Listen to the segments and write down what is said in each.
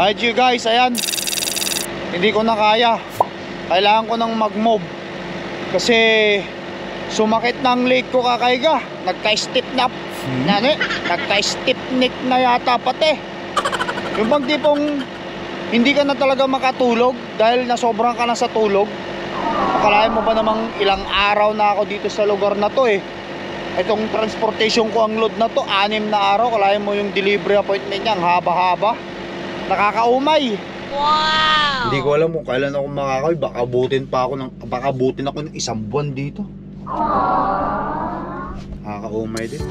IG guys, ayan. Hindi ko na kaya. Kailangan ko nang mag-move. Kasi sumakit ng leg ko kakaiga. Nagka-stiff neck. Nagka-stiff neck na yata pati. Yung bang tipong hindi ka na talaga makatulog dahil nasobrang ka na sa tulog. Akalain mo ba namang ilang araw na ako dito sa lugar na to eh. Itong transportation ko ang load na to 6 na araw. Akalain mo yung delivery appointment niya ang haba-haba. Nakakaumay. Wow! Hindi ko alam kung kailan ako makakawin. Baka abutin ako ng 1 buwan dito. Nakakaumay din.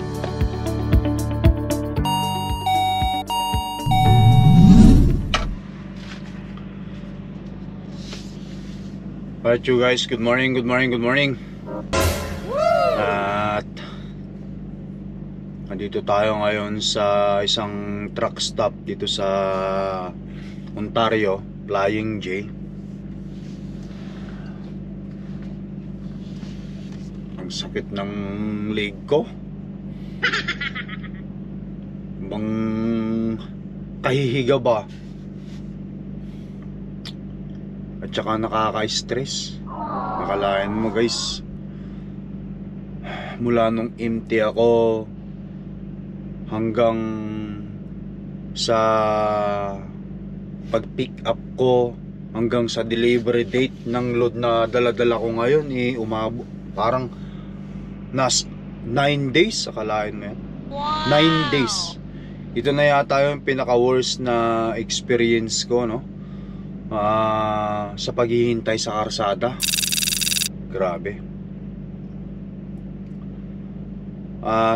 Alright you guys, good morning. At nandito tayo ngayon sa isang truck stop dito sa Ontario, Flying J. Ang sakit ng leg ko. Bang kahihiga ba? At saka nakaka-stress. Nakalain mo guys, mula nung empty ako hanggang sa pag-pick up ko hanggang sa delivery date ng load na dala-dala ko ngayon umabot parang 9 days. Akalain mo yan? Wow. 9 days. Ito na yata yung pinaka-worst na experience ko, no? Sa paghihintay sa karsada. Grabe.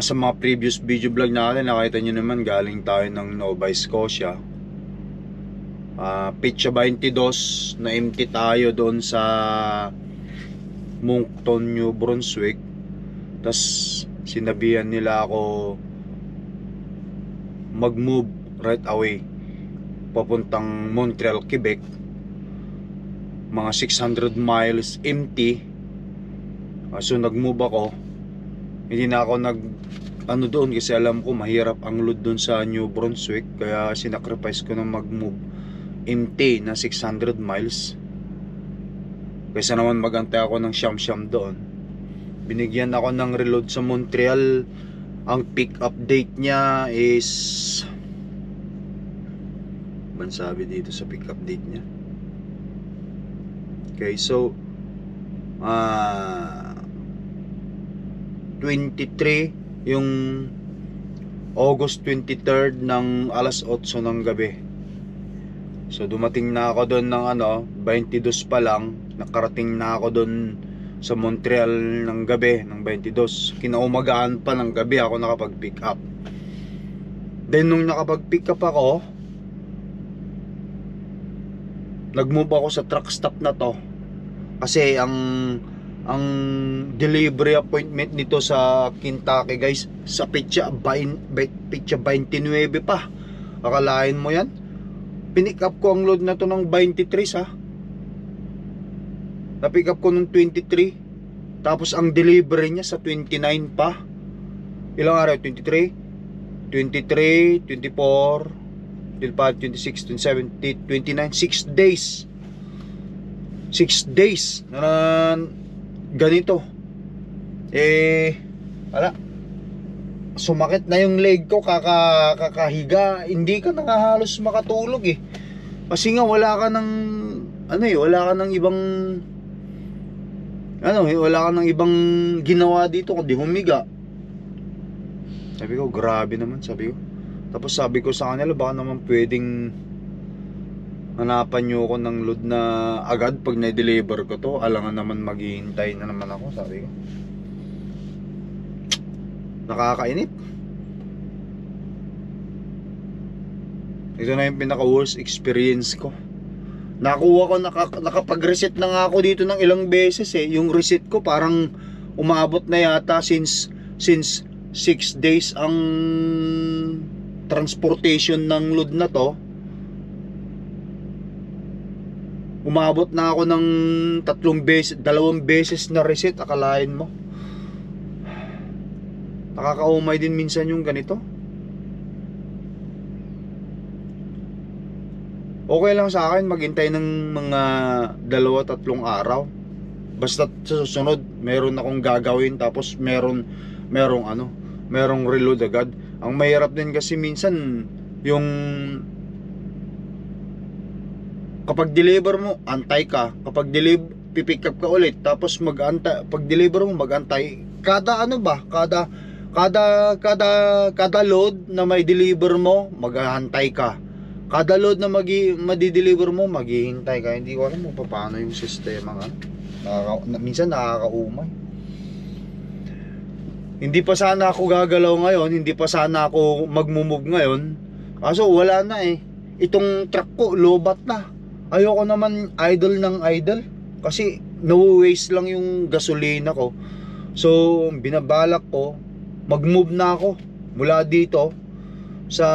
Sa mga previous video vlog natin, nakita nyo naman galing tayo ng Nova Scotia. Pitcha 22 na empty tayo doon sa Moncton, New Brunswick. Tas sinabihan nila ako mag-move right away papuntang Montreal, Quebec. Mga 600 miles empty. So nag-move ako. Hindi na ako doon kasi alam ko mahirap ang load doon sa New Brunswick. Kaya sinacrifice ko na mag-move empty na 600 miles. Kaysa naman magantay ako ng siyam-siyam doon. Binigyan ako ng reload sa Montreal. Ang pick up date niya is, man sabi dito sa pick up date niya. Okay, so 23 yung August 23rd ng alas 8 ng gabi. So dumating na ako doon ng 22 pa lang. Nakarating na ako doon sa Montreal ng gabi ng 22. Kinaumagaan pa ng gabi ako nakapag-pick up. Then nung nakapag-pick up ako, nag-move ako sa truck stop na to. Kasi ang delivery appointment nito sa Kentucky guys, sa pitcha 29 pa. Akalain mo yan? Pinick up ko ang load na to ng 23 sa. Na-pick up ko nung 23. Tapos ang delivery niya sa 29 pa. Ilang araw? 23, 24, 25, 26, 27, 29, 6 days. 6 days na ganito. Wala. Sumakit na yung leg ko kakahiga. Hindi ka na nga halos makatulog eh. Kasi nga wala ka ng wala ka ng ibang wala ka ng ibang ginawa dito kundi humiga. Sabi ko, grabe naman, sabi ko. Tapos sabi ko sa kanila, baka naman pwedeng hanapan nyo ako ng load na agad pag na-deliver ko to. Alangan naman maghihintay na naman ako, sabi ko. Nakakainip. Ito na yung pinaka-worst experience ko. Nakuha ko, nakapag-reset na nga ako dito ng ilang beses eh. Yung reset ko parang umabot na yata since 6 days ang transportation ng load na to. Umabot na ako ng 2 beses na reset. Akalain mo. Nakakaumay din minsan yung ganito. Okay lang sa akin maghintay ng mga 2-3 araw. Basta sa susunod meron akong gagawin, tapos merong reload agad. Ang mahirap din kasi minsan yung kapag deliver mo, antay ka. Kapag pipick up ka ulit, tapos pag deliver mo, magantay. Kada load na may deliver mo, maghahantay ka. Kada load na madi-deliver mo, maghihintay ka. Hindi ko alam kung paano yung sistema nga. Minsan nakakaumay. Hindi pa sana ako gagalaw ngayon, hindi pa sana ako magmumove ngayon. Kaso wala na eh. Itong truck ko, lobat na. Ayoko naman idle ng idle. Kasi no-waste lang yung gasolina ko. So, binabalak ko, mag-move na ako mula dito sa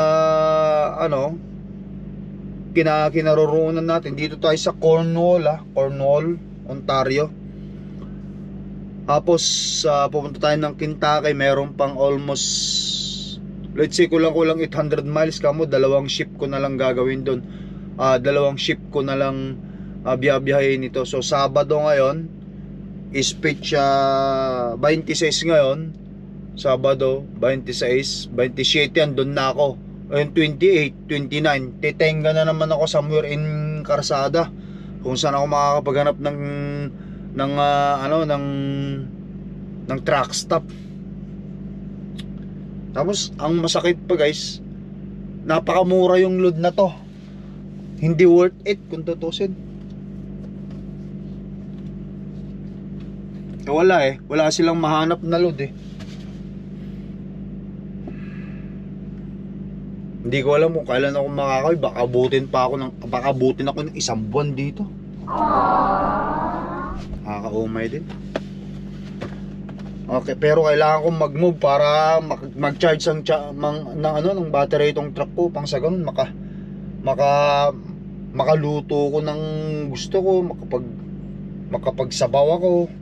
kinaroroonan natin. Dito tayo sa Cornwall, Ontario. Tapos pupunta tayo ng Kentucky. Meron pang almost, let's say kulang 800 miles kamo. 2 ship ko na lang gagawin doon. 2 ship ko na lang biyabiyahin ito. So Sabado ngayon is pitch 26 ngayon. Sabado 26, 27 andun na ako. Ayun 28, 29 titenga na naman ako somewhere in Karsada, kung saan ako makakapaghanap ng truck stop. Tapos ang masakit pa guys, napakamura yung load na to. Hindi worth it kung tutusin. Wala silang mahanap na load eh. Hindi ko alam kung kailan ako makakawin. Baka abutin ako ng 1 buwan dito. Nakakaumay din. Okay, pero kailangan kong mag-move para mag-charge ng battery itong truck ko. Pang sa ganun makaluto ko ng gusto ko, makapagsabaw ako.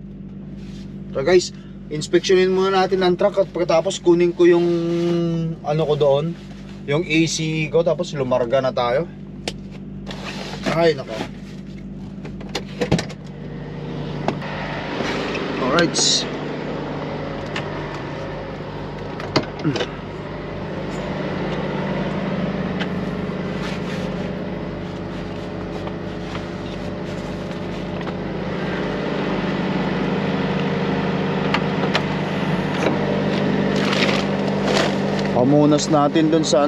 So guys, inspeksyonin muna natin ang truck at pagkatapos kunin ko yung ko doon, yung AC ko, tapos lumarga na tayo. Ay nako. Alright. Pamunas natin dun sa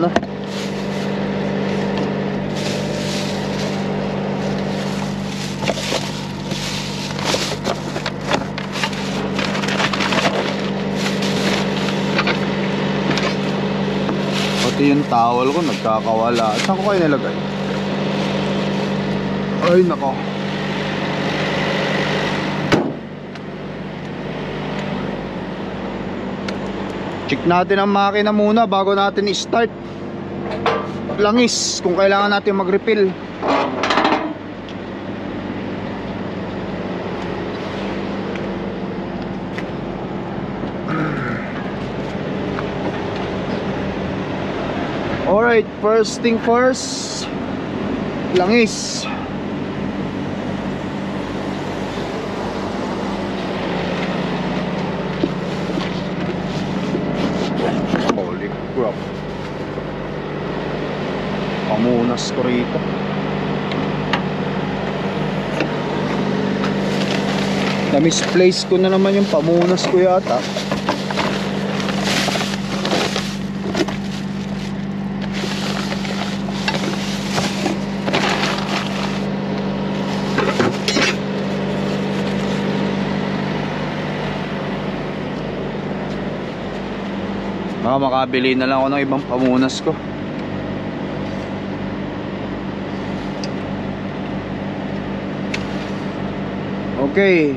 pati yung towel ko nagkakawala. Saan ko kayo nilagay? Ay nako. Check natin ang makina muna bago natin i-start. Langis kung kailangan natin mag-refill. Alright, first thing first, langis. Holy crap. Pamunas ko rito. Na-misplace ko na naman yung pamunas ko yata. Baka makabili na lang ako ng ibang pamunas ko. Okay.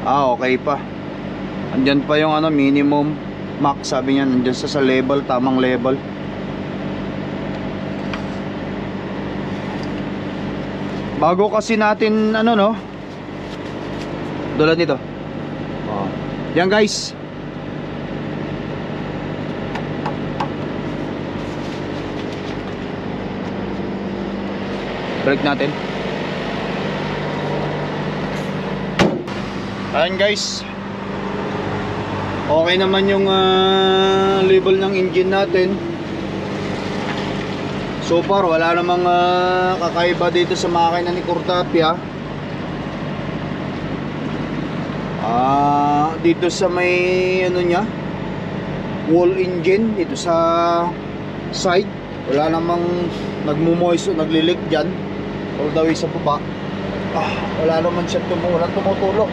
Okay pa. Andyan pa yung minimum max, sabi niya, andyan sa level, tamang level. Bago kasi natin dulad nito. Yan guys. Balik natin. Ayan guys, okay naman yung level ng engine natin. So far wala namang kakaiba dito sa makina ni Cordapia. Dito sa may ano niya, wall engine dito sa side, wala namang nagmumoist o naglilik dyan. All the way sa baba, wala naman siya tumutulog.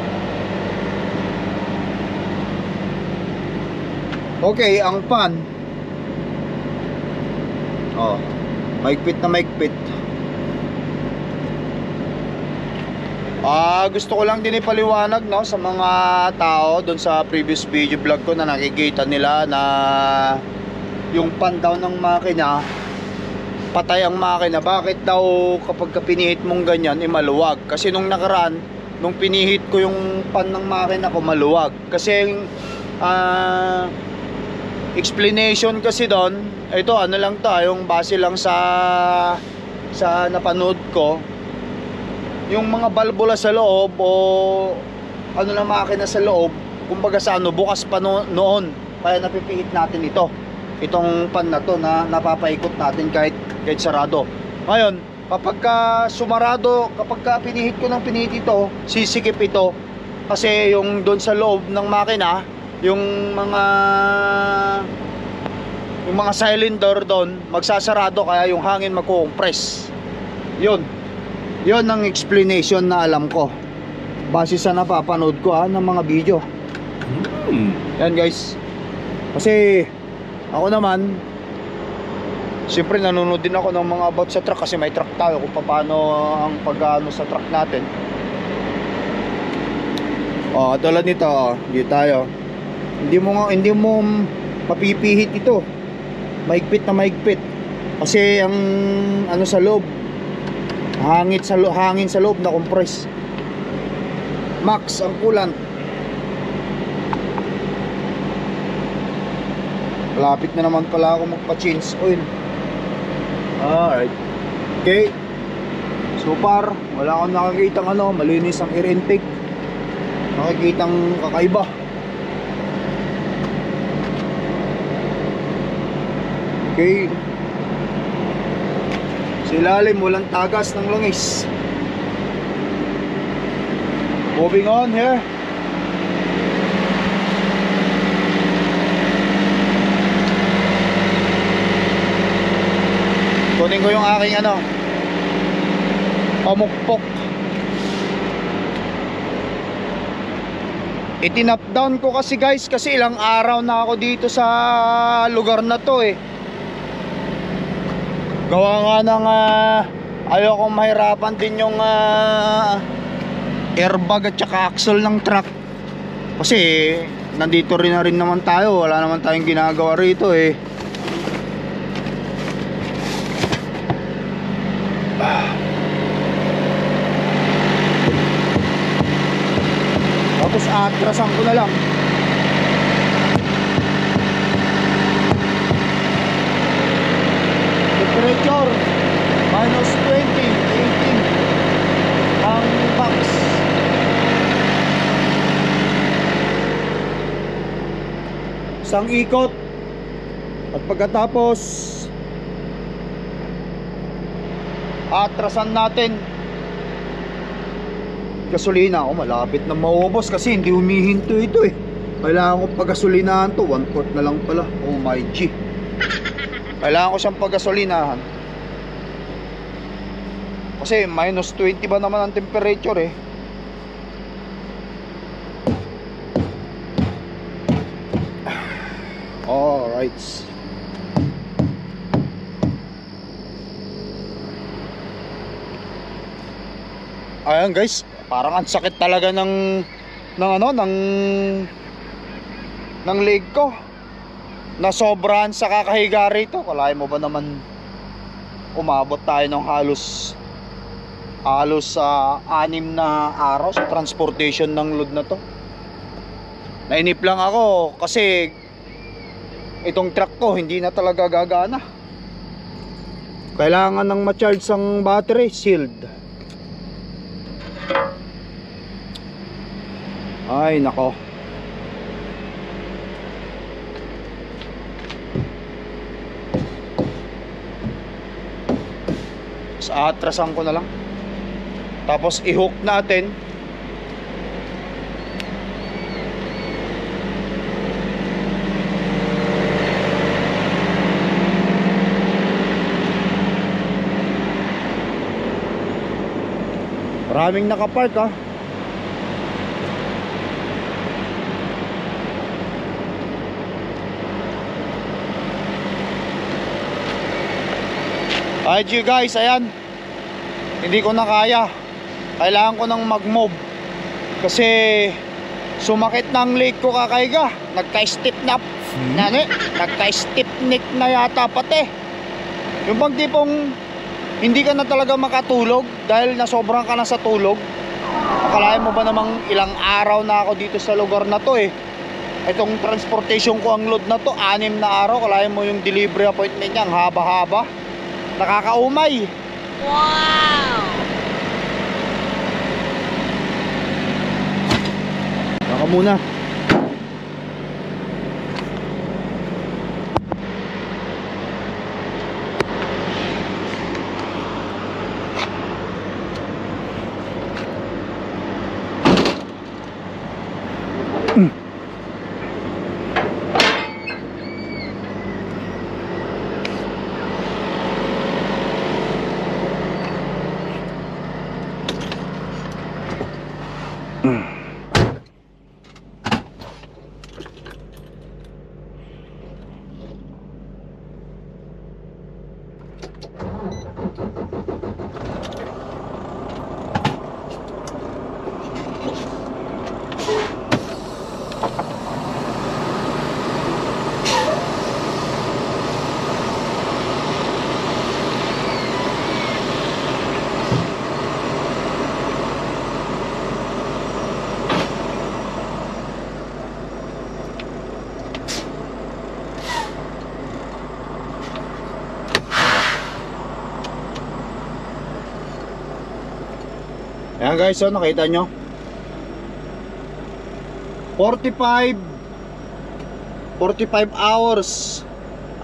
Okay, ang pan, maigpit na maigpit. Gusto ko lang din ipaliwanag, no, sa mga tao doon sa previous video vlog ko na nakikita nila na yung pan daw ng makina, patay ang makina. Bakit daw kapag pinihit mong ganyan, maluwag? Kasi nung nakaraan, nung pinihit ko yung pan ng makina ko, maluwag. Kasi explanation kasi doon, ito ano lang to, yung base lang sa napanood ko, yung mga balbula sa loob o ano na makina sa loob, kumbaga sa ano, bukas pa noon, kaya napipihit natin itong pan na to na napapaikot natin kahit sarado. Ngayon, kapag sumarado, kapag pinihit ko ng pinihit ito, sisikip ito kasi yung doon sa loob ng makina, yung mga cylinder doon magsasarado, kaya yung hangin magko-compress. Yun ang explanation na alam ko base sa napapanood ko ng mga video. Yan guys, kasi ako naman siyempre nanonood din ako ng mga about sa truck, kasi may truck tayo, kung paano ang pag-ano sa truck natin. Tulad nito, dito tayo, hindi mo mapipihit ito, maigpit na maigpit kasi ang ano sa loob, hangin sa loob na compress. Max ang coolant. Malapit na naman pala ako magpa-change oil. Alright. Okay, so far wala akong nakakitang malinis ang air intake, nakikitang kakaiba. Okay, sa ilalim walang tagas ng langis. Moving on here. Kunin ko yung aking pamukpok. Itinap down ko kasi guys, kasi ilang araw na ako dito sa lugar na to Gawa nga ng ayokong mahirapan din yung airbag at saka axle ng truck. Kasi nandito rin naman tayo, wala naman tayong ginagawa rito Tapos atrasan ko na lang. Temperature minus 20, 18 ang max. Isang ikot at pagkatapos atrasan natin. Gasolina, malapit na maubos kasi hindi humihinto ito Kailangan ko pagasolinahan to, 1/4 na lang pala. Oh my G, kailangan ko siyang pagasolinahan kasi minus 20 ba naman ang temperature Alright. Ayan guys, parang ang sakit talaga ng leg ko. Nasobrahan sa kakahiga rito. Kalahin mo ba naman umabot tayo ng halos 6 na araw sa transportation ng load na to. Nainip lang ako kasi itong truck ko hindi na talaga gagana. Kailangan ng ma-charge ang battery, sealed. Ay nako. Atrasan ko na lang. Tapos i-hook natin. Maraming nakapark ha. Alright you guys, ayan. Hindi ko na kaya. Kailangan ko nang mag-move. Kasi sumakit ng leg ko kakaiga. Nagka-stiff neck. Nagka-stiff neck na yata pati. Yung bang tipong hindi ka na talaga makatulog dahil nasobrang ka na sa tulog. Akalain mo ba namang ilang araw na ako dito sa lugar na to eh. Itong transportation ko ang load na to 6 na araw. Akalain mo yung delivery appointment niya ang haba-haba. Nakakaumay. Wow! Baka muna. Ayan guys, so nakita nyo 45 hours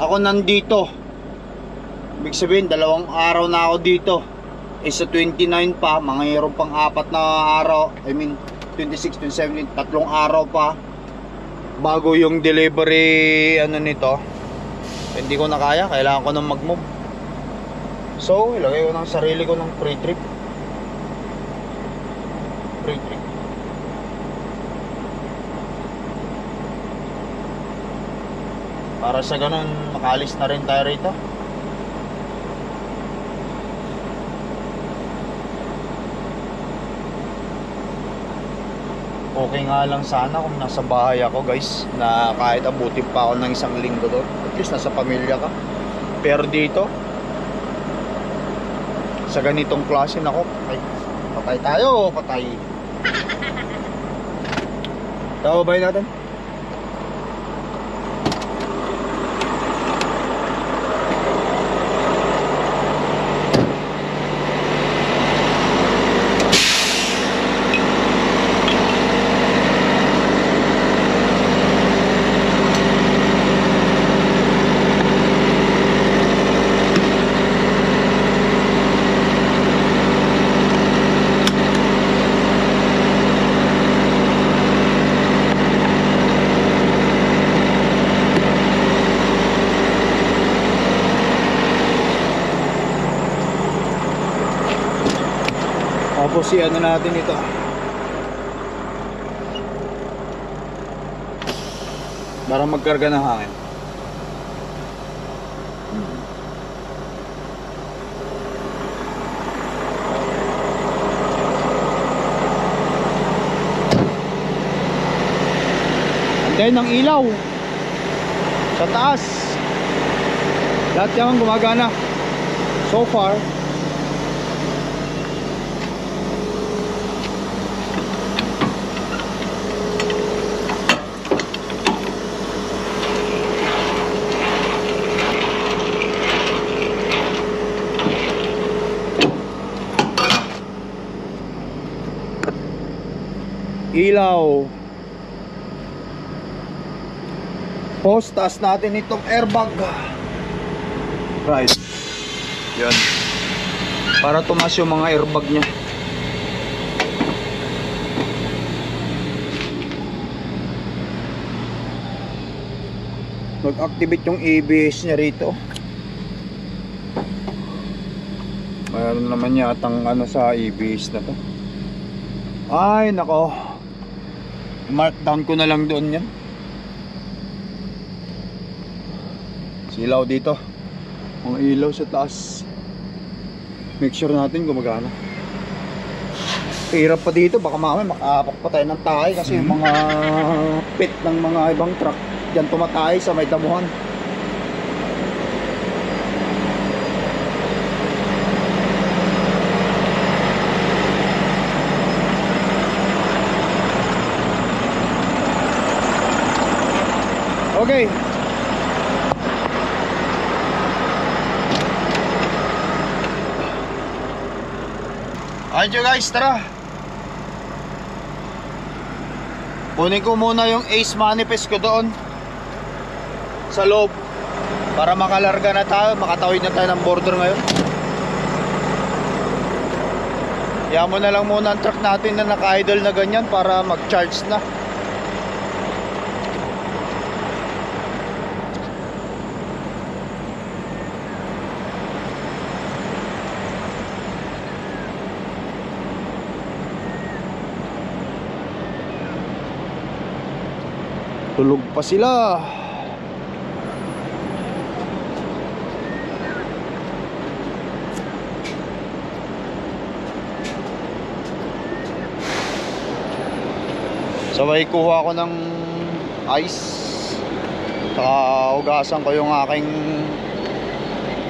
ako nandito. Ibig sabihin 2 araw na ako dito. Sa 29 pa, mayroon pang 4 na araw. I mean 26, 27, 3 araw pa bago yung delivery ano nito. Hindi ko na kaya, kailangan ko nang mag-move. So ilagay ko ng sarili ko ng free trip. Para sa ganun makaalis na rin tayo rito. Okay nga lang sana kung nasa bahay ako guys, na kahit abutin pa ako ng 1 linggo doon, at least nasa pamilya ka. Pero dito sa ganitong klase nako, patay tayo, patay. Tawabay natin. Tapos ano natin ito, para magkarga ng hangin. And then ang ilaw sa taas, lahat yan gumagana so far. ilaw. Post, taas natin itong airbag. Right. Yan. Para tumas yung mga airbag niya. Mag-activate yung ABS niya rito. Mayroon naman yatang ano sa ABS na to. Ay nako, markdown ko na lang doon yan. Silaw dito, mga ilaw sa taas. Make sure natin gumagana. Hirap pa dito, baka mamaya makapak pa tayo ng tayo. Kasi yung mga pit ng mga ibang truck dyan tumatay sa may damuhan. Okay. Alright you guys, tara. Kunin ko muna yung Ace manifest ko doon sa loob para makalarga na tayo, makatawid na tayo ng border ngayon. Iyan mo na lang muna ang truck natin na naka-idle na ganyan para mag-charge na. Tulog pa sila. Sabay kuha ko ng ice. Saka hugasan ko yung aking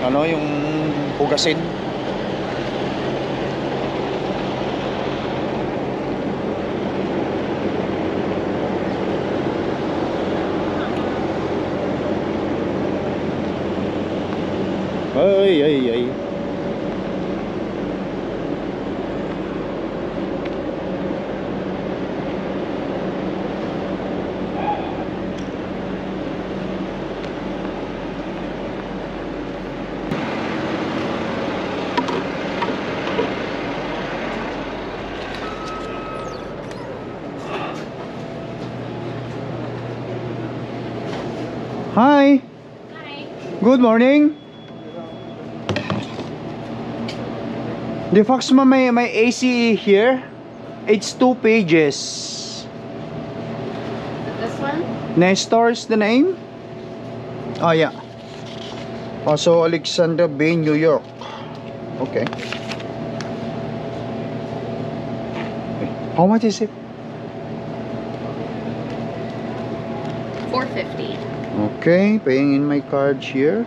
ano, yung hugasin. Ay, ay, ay. Hi. Hi. Good morning. The fax mo may AC here. It's 2 pages. This one? Nestor's the name? Oh yeah. Also Alexandra Bay, New York. Okay. How much is it? $4.50. Okay, paying in my card here.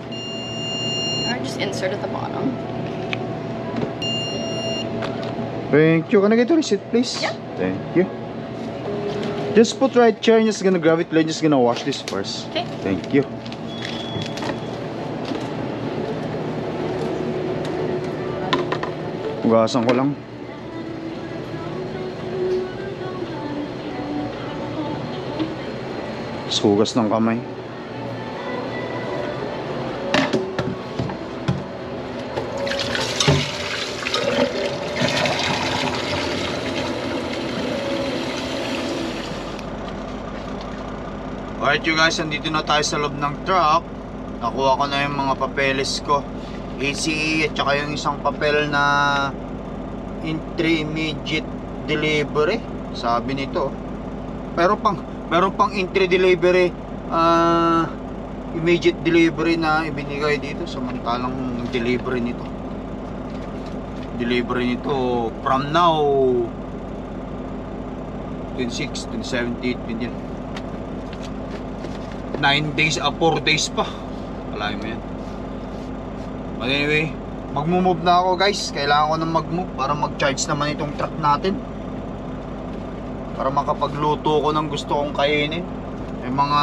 Or just insert at the bottom. Thank you. Can I get a receipt, please? Yeah. Thank you. Just put right chair and just gonna grab it. I'm just gonna wash this first. Okay. Thank you. Hugasan ko lang. Hugas ng kamay. Alright you guys, andito na tayo sa loob ng truck. Nakuha ko na yung mga papeles ko, ACE at saka yung isang papel na intermediate delivery, sabi nito. Meron pang entry delivery, immediate delivery na ibinigay dito. Samantalang delivery nito from now 26, 27, 28, 9 days, 4 days pa. Alayin mo yan. But anyway, magmumove na ako guys. Kailangan ko nang mag-move para mag-charge naman itong truck natin, para makapagluto ko ng gusto kong kainin. May mga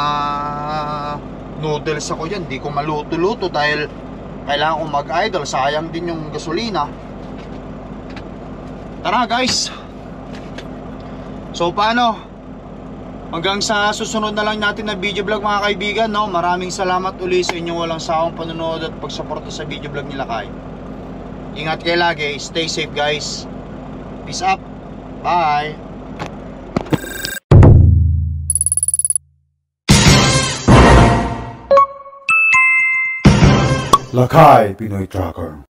noodles ako dyan, di ko maluto-luto dahil kailangan kong mag-idle. Sayang din yung gasolina. Tara guys. So paano? Hanggang sa susunod na lang natin na video vlog mga kaibigan, no? Maraming salamat uli sa inyong walang sawang panonood at pagsuporta sa video vlog nila Lakay. Ingat kayo lagi, stay safe guys. Peace up. Bye. Lakay Pinoy Tracker.